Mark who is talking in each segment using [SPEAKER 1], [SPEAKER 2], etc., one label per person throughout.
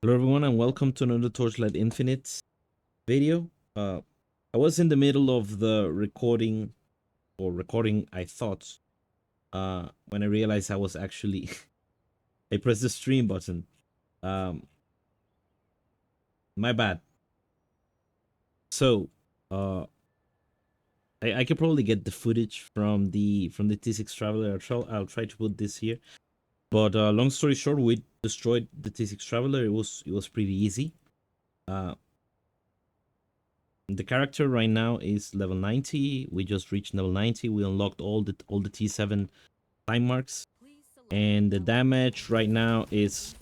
[SPEAKER 1] Hello everyone and welcome to another Torchlight Infinite video. I was in the middle of the recording I thought, when I realized I was actually, I pressed the stream button. Um, my bad. So, uh, I could probably get the footage from the T6 Traveler. I'll try to put this here. But long story short, we destroyed the T6 Traveler. It was pretty easy. Uh, The character right now is level 90. We just reached level 90. We unlocked all the T7 time marks. And the damage right now is,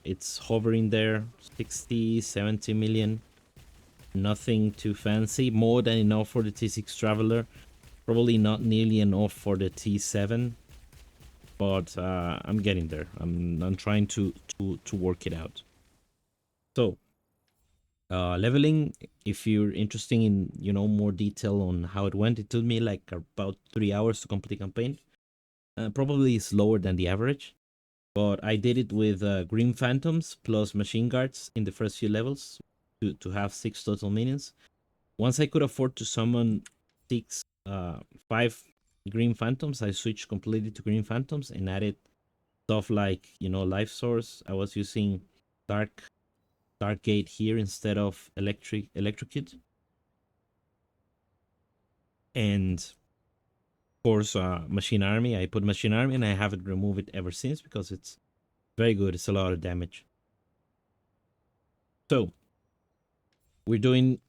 [SPEAKER 1] it's hovering there. 60, 70 million. Nothing too fancy. More than enough for the T6 Traveler. Probably not nearly enough for the T7. But I'm getting there. I'm trying to work it out. So leveling, if you're interested in more detail on how it went, it took me like about 3 hours to complete the campaign. Probably slower than the average, but I did it with green phantoms plus machine guards in the first few levels to have 6 total minions. Once I could afford to summon 5 green phantoms, I switched completely to green phantoms and added stuff like life source. I was using dark gate here instead of electrocute. And of course, machine army. I put machine army and I haven't removed it ever since because it's very good. It's a lot of damage. So we're doing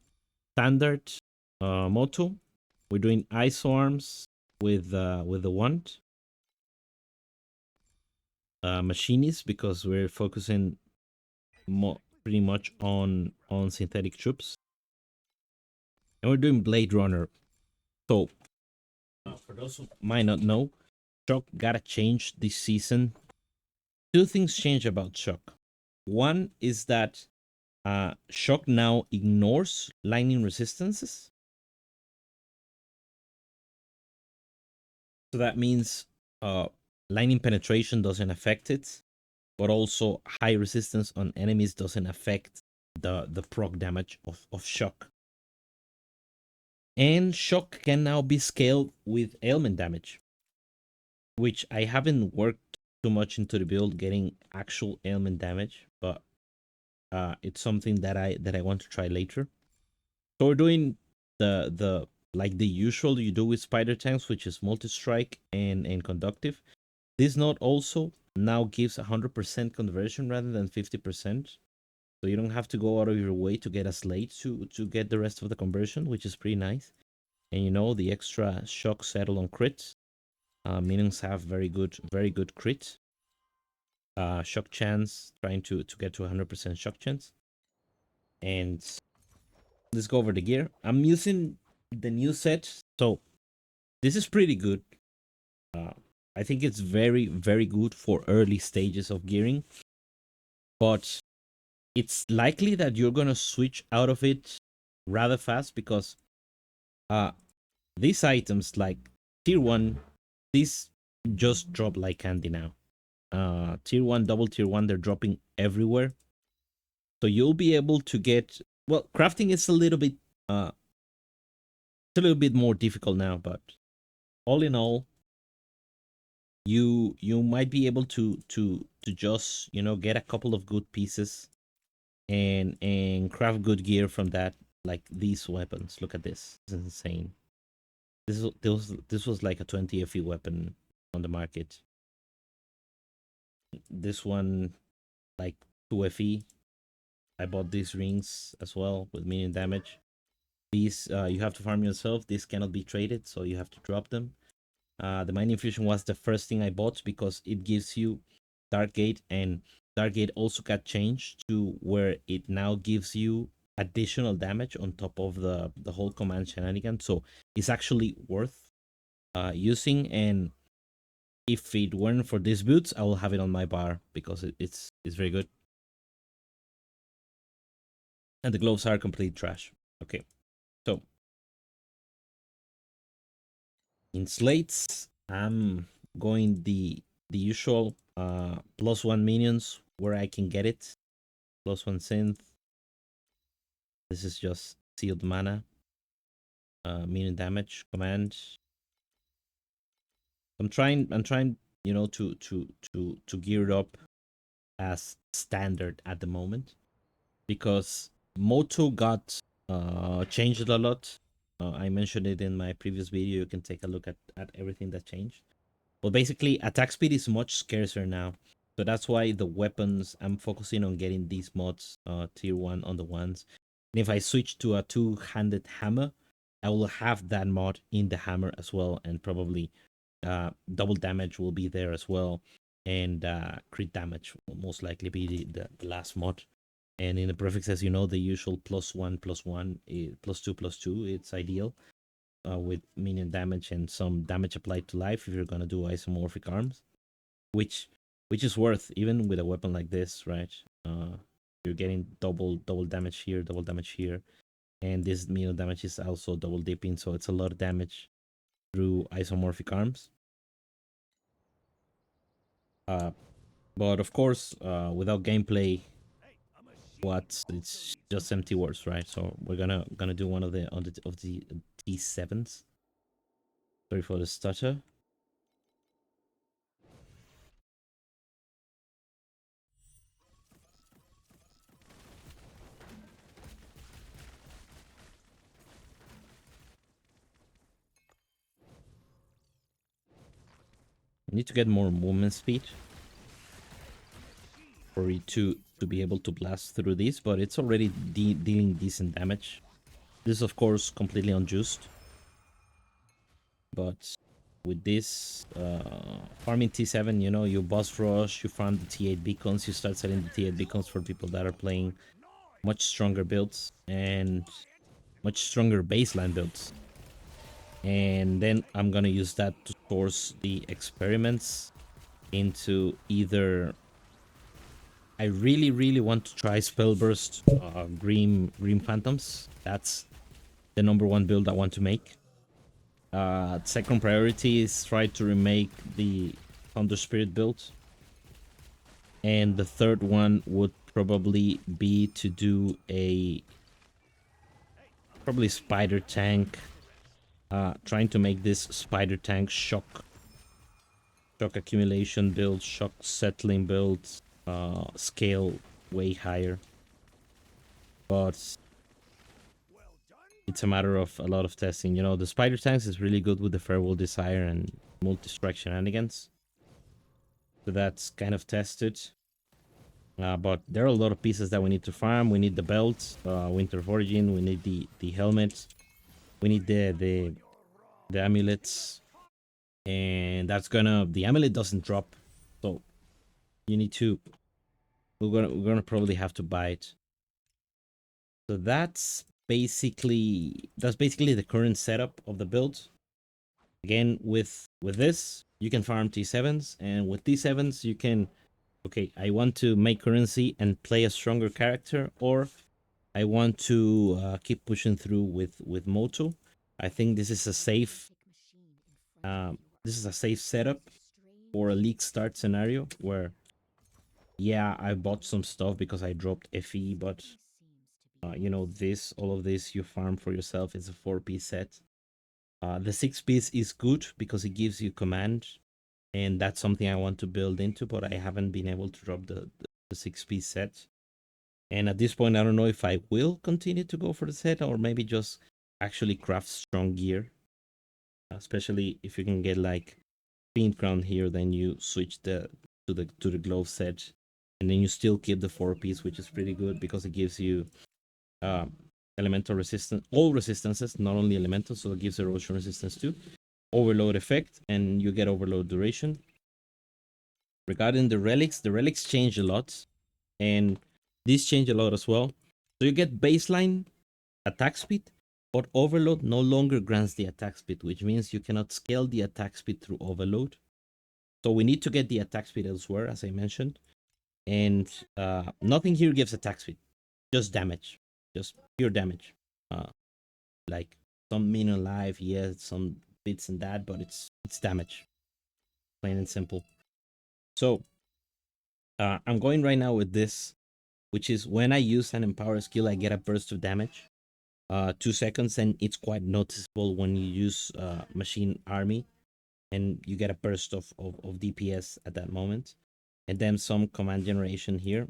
[SPEAKER 1] standard Moto. We're doing ice arms with the wand. Machinists, because we're focusing pretty much on synthetic troops. And we're doing Blade Runner. So for those who might not know, Shock got a change this season. Two things change about Shock. One is that Shock now ignores lightning resistances. So that means lightning penetration doesn't affect it, but also high resistance on enemies doesn't affect the proc damage of Shock. And Shock can now be scaled with ailment damage, which I haven't worked too much into the build getting actual ailment damage, but it's something that I want to try later. So we're doing the like the usual you do with spider tanks, which is multi-strike and conductive. This node also now gives 100% conversion rather than 50%. So you don't have to go out of your way to get a slate to get the rest of the conversion, which is pretty nice. And the extra shock settle on crits. Minions have very good crit. Shock chance, trying to get to 100% shock chance. And let's go over the gear. I'm using the new set, so this is pretty good. I think it's very good for early stages of gearing, but it's likely that you're gonna switch out of it rather fast because these items like tier 1, these just drop like candy now. Tier 1, double tier 1, they're dropping everywhere, so you'll be able to get, well, crafting is a little bit more difficult now, but all in all, you might be able to just get a couple of good pieces and craft good gear from that, like these weapons. Look at this. This is insane. This was like a 20 FE weapon on the market. This one like 2 FE. I bought these rings as well with minion damage. These you have to farm yourself. These cannot be traded, so you have to drop them. The Mining Fusion was the first thing I bought because it gives you Dark Gate, and Dark Gate also got changed to where it now gives you additional damage on top of the whole command shenanigan. So it's actually worth using, and if it weren't for these boots, I will have it on my bar because it's very good. And the gloves are complete trash. Okay, so in slates, I'm going the usual +1 minions where I can get it. +1 synth. This is just sealed mana. Minion damage command. I'm trying, you know, to gear it up as standard at the moment, because Moto got changed a lot. I mentioned it in my previous video. You can take a look at everything that changed. Well, basically, attack speed is much scarcer now. So that's why the weapons, I'm focusing on getting these mods, tier 1 on the ones. And if I switch to a two-handed hammer, I will have that mod in the hammer as well. And probably double damage will be there as well. And crit damage will most likely be the last mod. And in the prefix, as you know, the usual +1/+1, +2/+2, it's ideal. With minion damage and some damage applied to life if you're gonna do isomorphic arms, which is worth even with a weapon like this, right? You're getting double damage here, double damage here, and this minion damage is also double dipping, so it's a lot of damage through isomorphic arms. But of course, without gameplay, it's just empty words, right? So we're gonna do one of the T7s. Sorry for the stutter. I need to get more movement speed for it to be able to blast through this, but it's already dealing decent damage. This is of course completely unjust, but with this farming T7, you know, you boss rush, you farm the T8 beacons, you start selling the T8 beacons for people that are playing much stronger builds and much stronger baseline builds. And then I'm gonna use that to source the experiments into either... I really want to try Spellburst Grim Phantoms. That's the #1 build I want to make. Second priority is try to remake the Thunder Spirit build. And the third one would probably be to do a probably Spider Tank. Trying to make this Spider Tank shock accumulation build, shock settling build, scale way higher. But it's a matter of a lot of testing. You know, the Spider Tanks is really good with the Farewell Desire and multi-strike shenanigans. So that's kind of tested. But there are a lot of pieces that we need to farm. We need the belt, Winter of Origin. We need the helmet. We need the amulets. And that's gonna... the amulet doesn't drop. So you need to... we're gonna probably have to buy it. So that's basically the current setup of the build. Again, with this you can farm T7s, and with T7s you can... okay, I want to make currency and play a stronger character, or I want to keep pushing through with Moto. I think this is a safe setup for a league start scenario where, yeah, I bought some stuff because I dropped FE, but you know, all of this you farm for yourself. It's a 4-piece set. The 6-piece is good because it gives you command, and that's something I want to build into, but I haven't been able to drop the 6-piece set. And at this point, I don't know if I will continue to go for the set or maybe just actually craft strong gear. Especially if you can get like Fiend Crown here, then you switch to the glove set, and then you still keep the 4-piece, which is pretty good because it gives you elemental resistance, all resistances, not only elemental, so it gives erosion resistance too. Overload effect, and you get overload duration. Regarding the relics change a lot, and these change a lot as well. So you get baseline attack speed, but overload no longer grants the attack speed, which means you cannot scale the attack speed through overload. So we need to get the attack speed elsewhere, as I mentioned. And nothing here gives attack speed, just damage, just pure damage. Like some minion life, yeah, some bits and that, but it's damage, plain and simple. So I'm going right now with this, which is when I use an empower skill, I get a burst of damage, 2 seconds, and it's quite noticeable when you use machine army, and you get a burst of DPS at that moment, and then some command generation here.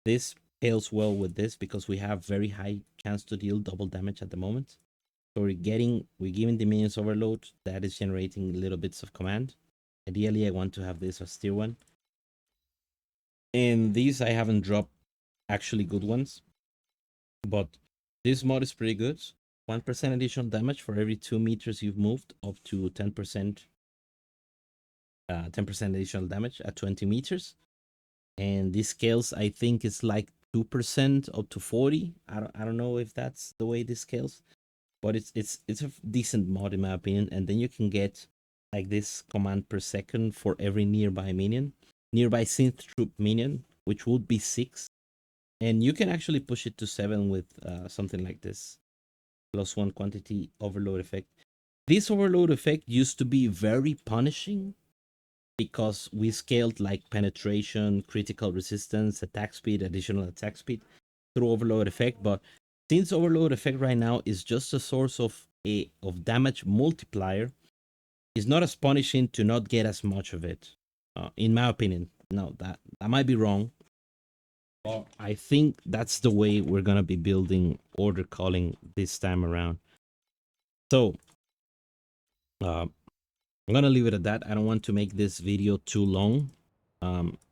[SPEAKER 1] This pales well with this because we have very high chance to deal double damage at the moment. So we're giving the minions overload that is generating little bits of command. Ideally, I want to have this as tier 1. And these I haven't dropped actually good ones, but this mod is pretty good. 1% additional damage for every 2 meters you've moved, up to 10%, 10% additional damage at 20 meters. And this scales, I think, is like 2% up to 40. I don't know if that's the way this scales, but it's a decent mod in my opinion. And then you can get like this command per second for every nearby synth troop minion, which would be 6. And you can actually push it to 7 with something like this +1 quantity overload effect. This overload effect used to be very punishing because we scaled like penetration, critical resistance, attack speed, additional attack speed through overload effect. But since overload effect right now is just a source of damage multiplier, it's not as punishing to not get as much of it, in my opinion. No, that might be wrong. But I think that's the way we're gonna be building order calling this time around. So I'm gonna leave it at that. I don't want to make this video too long,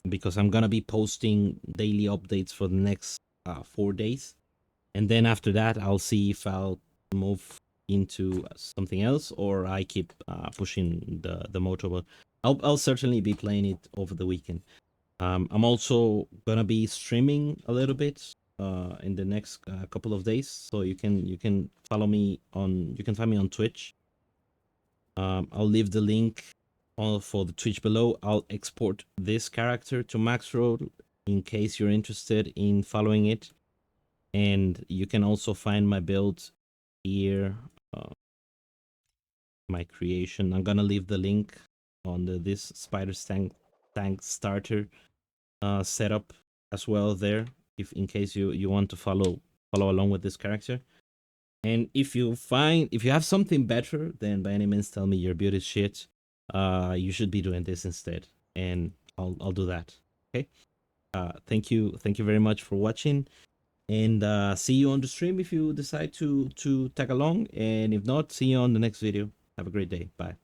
[SPEAKER 1] because I'm gonna be posting daily updates for the next 4 days, and then after that I'll see if I'll move into something else or I keep pushing the Moto. But I'll certainly be playing it over the weekend. I'm also gonna be streaming a little bit in the next couple of days, so you can follow me on, you can find me on Twitch. I'll leave the link for the Twitch below. I'll export this character to Maxroll in case you're interested in following it, and you can also find my build here, my creation. I'm gonna leave the link on this spider tank starter setup as well there, if in case you want to follow along with this character. And if you have something better, then by any means tell me your build is shit. You should be doing this instead, and I'll do that. Okay. Thank you very much for watching, and see you on the stream if you decide to tag along, and if not, see you on the next video. Have a great day. Bye.